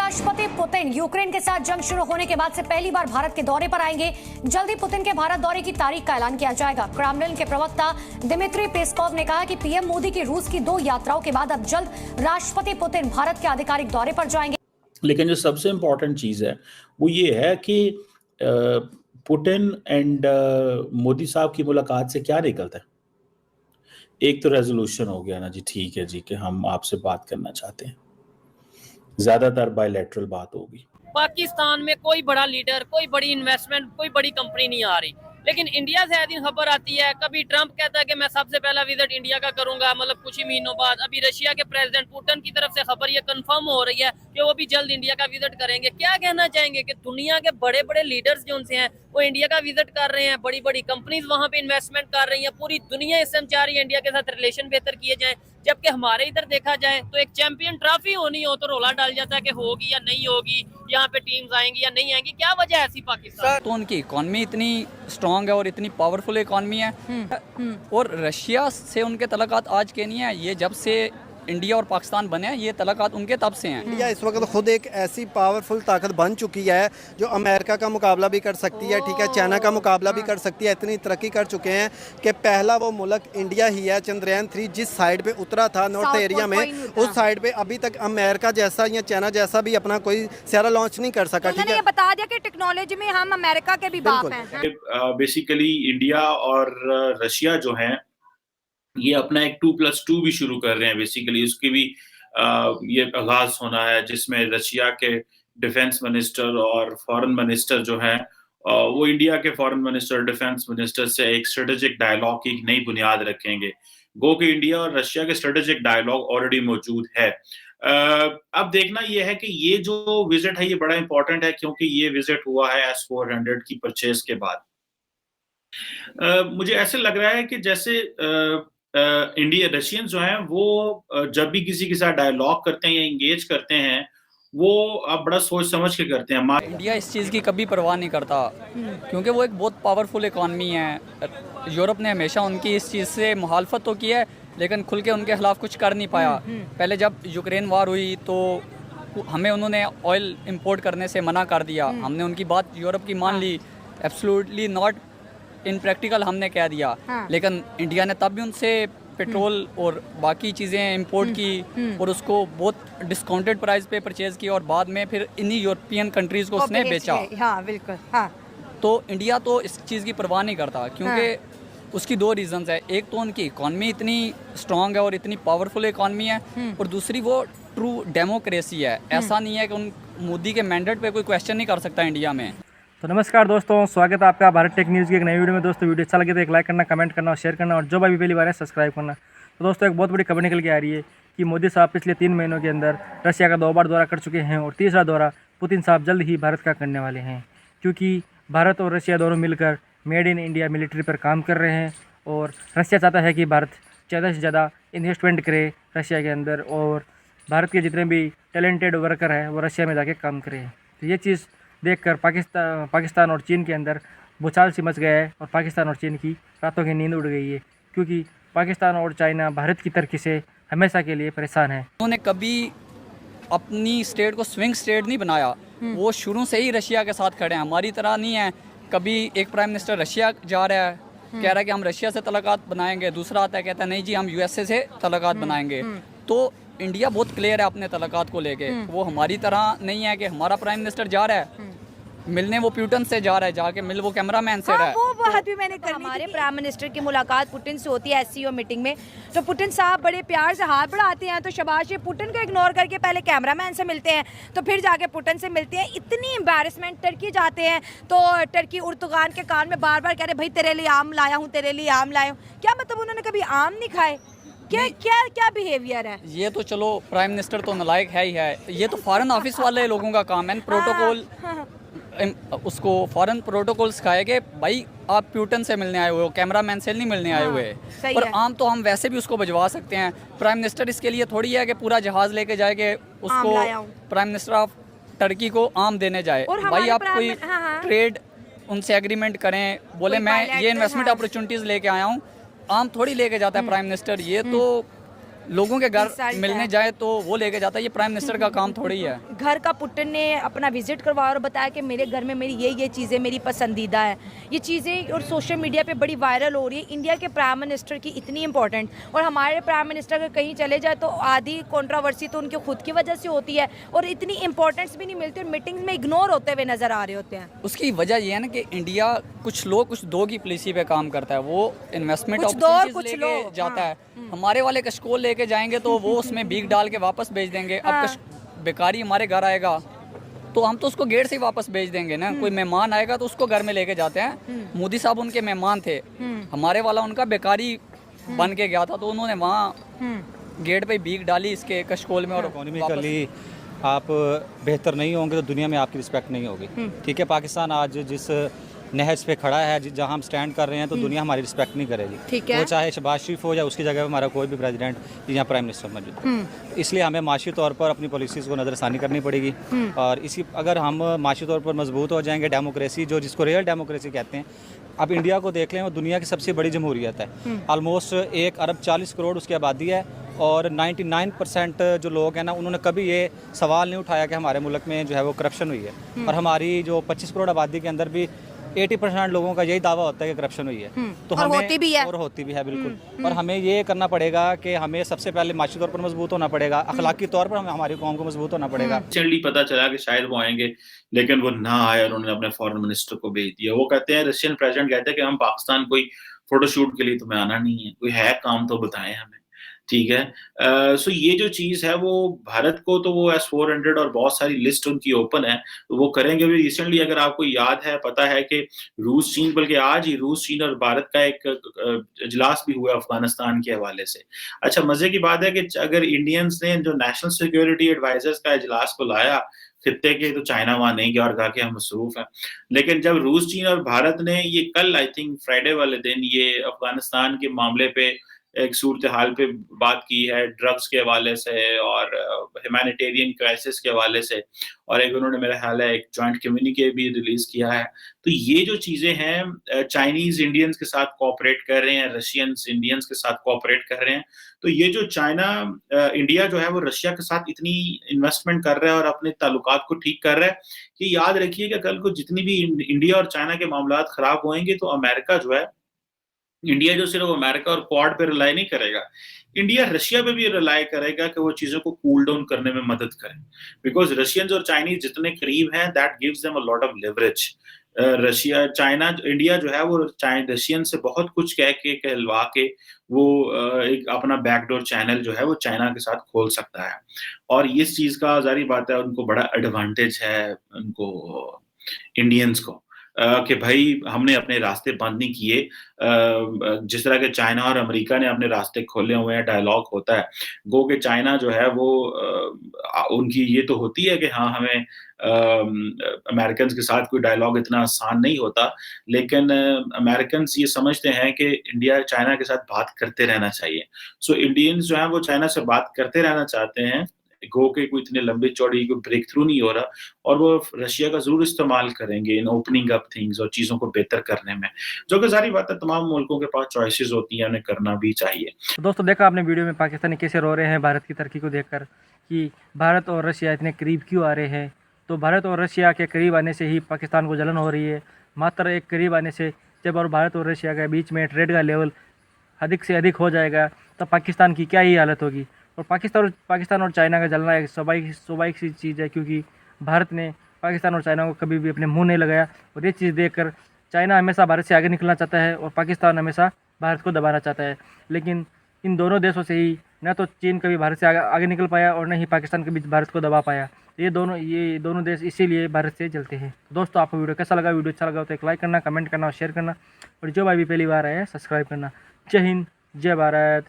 राष्ट्रपति Putin Ukraine के साथ जंग शुरू होने के बाद से पहली बार भारत के दौरे पर आएंगे। जल्दी पुतिन के भारत दौरे की तारीख का ऐलान किया जाएगा। क्रेमलिन के प्रवक्ता दिमित्री पेस्कोव ने कहा कि पीएम मोदी की रूस की 2 यात्राओं के बाद अब जल्द राष्ट्रपति पुतिन भारत के आधिकारिक दौरे पर जाएंगे। लेकिन जो सबसे इम्पोर्टेंट चीज है वो ये है कि पुतिन एंड मोदी साहब की मुलाकात से क्या निकलता है। एक तो रेजोल्यूशन हो गया ना जी, ठीक है जी कि हम आपसे बात करना चाहते हैं, ज्यादातर बायलैटरल बात होगी। पाकिस्तान में कोई बड़ा लीडर, कोई बड़ी इन्वेस्टमेंट, कोई बड़ी कंपनी नहीं आ रही, लेकिन इंडिया से आए दिन खबर आती है। कभी ट्रंप कहता है कि मैं सबसे पहला विजिट इंडिया का करूंगा, मतलब कुछ ही महीनों बाद। अभी रशिया के प्रेसिडेंट पुतिन की तरफ से खबर ये कंफर्म हो रही है कि वो भी जल्द इंडिया का विजिट करेंगे। क्या कहना चाहेंगे कि दुनिया के बड़े बड़े लीडर्स जो उनसे हैं वो इंडिया का विजिट कर रहे हैं, बड़ी बड़ी कंपनीज वहां पे इन्वेस्टमेंट कर रही है, पूरी दुनिया इस समय चाह रही है इंडिया के साथ रिलेशन बेहतर किए जाए। जबकि हमारे इधर देखा जाए तो एक चैंपियन ट्रॉफी होनी हो तो रोला डाल जाता है कि होगी या नहीं होगी, यहाँ पे टीम्स आएंगी या नहीं आएंगी। क्या वजह है ऐसी पाकिस्तान? तो उनकी इकॉनमी इतनी स्ट्रांग है और इतनी पावरफुल इकॉनमी है और रशिया से उनके तल्लुकात आज के नहीं है, ये जब से इंडिया और पाकिस्तान बने हैं ये तल्लुकात उनके तब से हैं। इंडिया इस वक्त खुद एक ऐसी पावरफुल ताकत बन चुकी है जो अमेरिका का मुकाबला भी कर सकती है, ठीक है, चाइना का मुकाबला भी कर सकती है। इतनी तरक्की कर चुके हैं कि पहला वो मुल्क इंडिया ही है चंद्रयान 3 जिस साइड पे उतरा था नॉर्थ एरिया में, उस साइड पे अभी तक अमेरिका जैसा या चाइना जैसा भी अपना कोई सारा लॉन्च नहीं कर सका। ठीक है, बता दिया कि टेक्नोलॉजी में हम अमेरिका के भी बाप हैं। बेसिकली इंडिया और रशिया जो हैं ये अपना एक 2+2 भी शुरू कर रहे हैं। बेसिकली उसकी भी ये आगाज होना है जिसमें रशिया के डिफेंस मिनिस्टर और फॉरेन मिनिस्टर जो हैं वो इंडिया के फॉरेन मिनिस्टर डिफेंस मिनिस्टर से एक स्ट्रेटेजिक डायलॉग की नई बुनियाद रखेंगे। गो कि इंडिया और रशिया के स्ट्रेटेजिक डायलॉग ऑलरेडी मौजूद है। अब देखना ये है कि ये जो विजिट है ये बड़ा इंपॉर्टेंट है क्योंकि ये विजिट हुआ है S-400 की परचेज के बाद। मुझे ऐसे लग रहा है कि जैसे इंडिया रशियन जो हैं वो जब भी किसी के साथ डायलॉग करते हैं या इंगेज करते हैं वो अब बड़ा सोच समझ के करते हैं। इंडिया इस चीज़ की कभी परवाह नहीं करता क्योंकि वो एक बहुत पावरफुल इकॉनमी है। यूरोप ने हमेशा उनकी इस चीज़ से मुखालफत तो की है लेकिन खुल के उनके खिलाफ कुछ कर नहीं पाया। पहले जब यूक्रेन वार हुई तो हमें उन्होंने ऑयल इंपोर्ट करने से मना कर दिया, हमने उनकी बात यूरोप की मान ली, एब्सोल्युटली नॉट इन प्रैक्टिकल हमने कह दिया। लेकिन इंडिया ने तब भी उनसे पेट्रोल और बाकी चीज़ें इंपोर्ट की और उसको बहुत डिस्काउंटेड प्राइस पे परचेज की और बाद में फिर इन्हीं यूरोपियन कंट्रीज़ को उसने बेचा। हाँ बिल्कुल, हाँ। तो इंडिया तो इस चीज़ की परवाह नहीं करता क्योंकि उसकी 2 रीजंस है। एक तो उनकी इकॉनमी इतनी स्ट्रांग है और इतनी पावरफुल इकॉनमी है और दूसरी वो ट्रू डेमोक्रेसी है। ऐसा नहीं है कि उन मोदी के मैंडेट पे कोई क्वेश्चन नहीं कर सकता इंडिया में। तो नमस्कार दोस्तों, स्वागत है आपका भारत टेक न्यूज़ की एक नई वीडियो में। दोस्तों वीडियो अच्छा लगे तो एक लाइक करना, कमेंट करना और शेयर करना और जो भाई पहली बार है सब्सक्राइब करना। तो दोस्तों एक बहुत बड़ी खबर निकल के आ रही है कि मोदी साहब पिछले 3 महीनों के अंदर रशिया का 2 बार दौरा कर चुके हैं और तीसरा दौरा पुतिन साहब जल्द ही भारत का करने वाले हैं क्योंकि भारत और रशिया दोनों मिलकर मेड इन इंडिया मिलिट्री पर काम कर रहे हैं और रशिया चाहता है कि भारत ज़्यादा से ज़्यादा इन्वेस्टमेंट करे रशिया के अंदर और भारत के जितने भी टैलेंटेड वर्कर हैं वो रशिया में जाके काम करें। तो ये चीज़ देखकर पाकिस्तान और चीन के अंदर भूचाल सी मच गया है और पाकिस्तान और चीन की रातों की नींद उड़ गई है क्योंकि पाकिस्तान और चाइना भारत की तरक्की से हमेशा के लिए परेशान है। उन्होंने कभी अपनी स्टेट को स्विंग स्टेट नहीं बनाया, वो शुरू से ही रशिया के साथ खड़े हैं। हमारी तरह नहीं है कभी एक प्राइम मिनिस्टर रशिया जा रहा है कह रहा है कि हम रशिया से तल्लुकात बनाएंगे, दूसरा आता है कहता है नहीं जी हम यूएसए से तल्लुकात बनाएंगे। तो इंडिया बहुत क्लियर है अपने तल्लुकात को लेके। वो हमारी तरह नहीं है कि हमारा प्राइम मिनिस्टर जा रहा है मिलने, वो प्यूटन से जा रहा है, जाके मिल वो कैमरामैन से रहा है। वो बात भी मैंने करनी। हमारे प्राइम मिनिस्टर की मुलाकात पुतिन से होती है एससीओ मीटिंग में, तो पुतिन साहब बड़े प्यार से हाथ बढ़ाते हैं तो शाबाश, ये पुतिन को इग्नोर करके पहले कैमरामैन से मिलते हैं तो फिर जाके पुतिन से मिलते हैं। इतनी एम्बैरेसमेंट। टर्की जाते हैं तो टर्की उर्दुगान के कान में बार बार कह रहे भाई तेरे लिए आम लाया हूँ, तेरे लिए आम लाया हूँ। क्या मतलब उन्होंने कभी आम नहीं खाए? क्या क्या क्या बिहेवियर है ये? तो चलो प्राइम मिनिस्टर तो नालायक है ही है, ये तो फॉरेन ऑफिस वाले लोगों का काम है। प्रोटोकॉल उसको फॉरेन प्रोटोकॉल सिखाए कि भाई आप प्यूटन से मिलने आए हुए हो, कैमरामैन से नहीं मिलने आए हुए। पर आम तो हम वैसे भी उसको भिजवा सकते हैं। प्राइम मिनिस्टर इसके लिए थोड़ी है कि पूरा जहाज लेके जाए कि उसको प्राइम मिनिस्टर ऑफ टर्की को आम देने जाए। भाई आप कोई ट्रेड उनसे एग्रीमेंट करें, बोले मैं ये इन्वेस्टमेंट अपॉर्चुनिटीज लेके आया हूँ, आम थोड़ी लेके जाता है प्राइम मिनिस्टर। ये तो लोगों के घर Insult मिलने है। जाए तो वो लेके जाता है, ये प्राइम मिनिस्टर का काम थोड़ी है। घर का पुटिन ने अपना विजिट करवाया और बताया कि मेरे घर में मेरी ये चीज़ें मेरी पसंदीदा है। ये चीज़ें और सोशल मीडिया पे बड़ी वायरल हो रही है। इंडिया के प्राइम मिनिस्टर की इतनी इंपॉर्टेंट, और हमारे प्राइम मिनिस्टर अगर कहीं चले जाए तो आधी कंट्रोवर्सी तो उनके खुद की वजह से होती है और इतनी इंपॉर्टेंस भी नहीं मिलती और मीटिंग्स में इग्नोर होते हुए नज़र आ रहे होते हैं। उसकी वजह ये है ना कि इंडिया कुछ लोग कुछ दो की पॉलिसी पे काम करता है, वो इन्वेस्टमेंट कुछ दो और अपॉर्चुनिटीज कुछ लेके लो, जाता हाँ। है। हमारे वाले कशकोल लेके जाएंगे तो वो उसमें बीक डाल के वापस भेज देंगे। हाँ। अब बेकारी हमारे घर आएगा तो हम तो उसको गेट से ही वापस भेज देंगे ना। कोई मेहमान आएगा तो उसको घर में लेके जाते हैं। मोदी साहब उनके मेहमान थे, हमारे वाला उनका बेकारी बन के गया था तो उन्होंने वहाँ गेट पे भीख डाली इसके कशकोल में और इकोनॉमिकली आप बेहतर नहीं होंगे तो दुनिया में आपकी रिस्पेक्ट नहीं होगी। ठीक है, पाकिस्तान आज जिस नहज पे खड़ा है, जहाँ हम स्टैंड कर रहे हैं, तो दुनिया हमारी रिस्पेक्ट नहीं करेगी। ठीक है। वो चाहे शहबाज शरीफ हो या उसकी जगह पे हमारा कोई भी प्रेसिडेंट या प्राइम मिनिस्टर मौजूद। इसलिए हमें माशी तौर पर अपनी पॉलिसीज़ को नज़रसानी करनी पड़ेगी और इसी अगर हम माशी तौर पर मजबूत हो जाएंगे, डेमोक्रेसी जो जिसको रियल डेमोक्रेसी कहते हैं, अब इंडिया को देख लें, वो दुनिया की सबसे बड़ी जमहूरियत है। ऑलमोस्ट 1 अरब 40 करोड़ उसकी आबादी है और 99% जो लोग हैं ना, उन्होंने कभी ये सवाल नहीं उठाया कि हमारे मुल्क में जो है वो करप्शन हुई है। और हमारी जो 25 करोड़ आबादी के अंदर भी 80% लोगों का यही दावा होता है कि करप्शन हुई है। तो और हमें होती भी है। और होती भी है बिल्कुल। और हमें ये करना पड़ेगा कि हमें सबसे पहले माशी तौर पर मजबूत होना पड़ेगा, अखलाकी तौर पर हमें हमारी कौम को मजबूत होना पड़ेगा। रिसेंटली पता चला कि शायद वो आएंगे, लेकिन वो ना आए और उन्होंने अपने फॉरेन मिनिस्टर को भेज दिया। वो कहते हैं, रशियन प्रेसिडेंट कहते हैं कि हम पाकिस्तान कोई फोटोशूट के लिए तुम्हें आना नहीं है, कोई है काम तो बताएं हमें। ठीक है, सो ये जो चीज है वो भारत को तो वो S-400 और बहुत सारी लिस्ट उनकी ओपन है, तो वो करेंगे भी। रिसेंटली अगर आपको याद है, पता है कि रूस चीन, बल्कि आज ही रूस चीन और भारत का एक इजलास भी हुआ अफगानिस्तान के हवाले से। अच्छा, मजे की बात है कि अगर इंडियंस ने जो नेशनल सिक्योरिटी एडवाइजर्स का इजलास बुलाया खित्ते के, तो चाइना वहां नहीं गया और कहा कि हम मसरूफ हैं। लेकिन जब रूस चीन और भारत ने ये कल आई थिंक फ्राइडे वाले दिन ये अफगानिस्तान के मामले पे एक सूरत हाल पे बात की है, ड्रग्स के हवाले से और ह्यूमैनिटेरियन क्राइसिस के हवाले से, और एक उन्होंने मेरा ख्याल है एक जॉइंट कम्युनिके भी रिलीज किया है। तो ये जो चीजें हैं, चाइनीज इंडियंस के साथ कोऑपरेट कर रहे हैं, रशियंस इंडियंस के साथ कोऑपरेट कर रहे हैं। तो ये जो इंडिया जो है वो रशिया के साथ इतनी इन्वेस्टमेंट कर रहा है और अपने ताल्लुकात को ठीक कर रहा है कि याद रखिए कि कल को जितनी भी इंडिया और चाइना के मामलात खराब होंगे तो अमेरिका जो है, इंडिया जो सिर्फ अमेरिका और क्वाड पे रिलाई नहीं करेगा, इंडिया रशिया पे भी रिलाई करेगा कि वो चीजों को कूल डाउन करने में मदद करें। बिकॉज रशियंस और चाइनीज जितने करीब हैं, that gives them a lot of leverage. Russia China India जो है वो रशियन से बहुत कुछ कह के कहलवा के वो एक अपना बैकडोर चैनल जो है वो चाइना के साथ खोल सकता है। और इस चीज का जारी बात है उनको बड़ा एडवांटेज है, उनको इंडियंस को, कि भाई हमने अपने रास्ते बंद नहीं किए। जिस तरह के चाइना और अमेरिका ने अपने रास्ते खोले हुए हैं, डायलॉग होता है, गो के चाइना जो है वो उनकी ये तो होती है कि हाँ हमें अमेरिकन के साथ कोई डायलॉग इतना आसान नहीं होता, लेकिन अमेरिकन ये समझते हैं कि इंडिया चाइना के साथ बात करते रहना चाहिए। सो इंडियंस जो है वो चाइना से बात करते रहना चाहते हैं, गो के कोई इतने लंबी चौड़ी कोई ब्रेक थ्रू नहीं हो रहा, और वो रशिया का जरूर इस्तेमाल करेंगे इन ओपनिंग अप थिंग्स और चीजों को बेहतर करने में, जो कि सारी बात है तमाम मुल्कों के पास चॉइसेस होती हैं, उन्हें करना भी चाहिए। तो दोस्तों देखा आपने वीडियो में पाकिस्तानी कैसे रो रहे हैं भारत की तरक्की को देखकर कि भारत और रशिया इतने करीब क्यों आ रहे हैं। तो भारत और रशिया के करीब आने से ही पाकिस्तान को जलन हो रही है। मात्र एक करीब आने से जब और भारत और रशिया के बीच में ट्रेड का लेवल अधिक से अधिक हो जाएगा तो पाकिस्तान की क्या ही हालत होगी। और पाकिस्तान और चाइना का जलना एक स्वाभाविक सी चीज़ है, क्योंकि भारत ने पाकिस्तान और चाइना को कभी भी अपने मुंह नहीं लगाया। और ये चीज़ देखकर चाइना हमेशा भारत से आगे निकलना चाहता है और पाकिस्तान हमेशा भारत को दबाना चाहता है। लेकिन इन दोनों देशों से ही न तो चीन कभी भारत से आगे निकल पाया और न ही पाकिस्तान कभी भारत को दबा पाया। ये दोनों देश इसीलिए भारत से जलते हैं। दोस्तों आपको वीडियो कैसा लगा? वीडियो अच्छा लगा तो एक लाइक करना, कमेंट करना और शेयर करना, और जो भाई भी पहली बार आया है सब्सक्राइब करना। जय हिंद, जय भारत।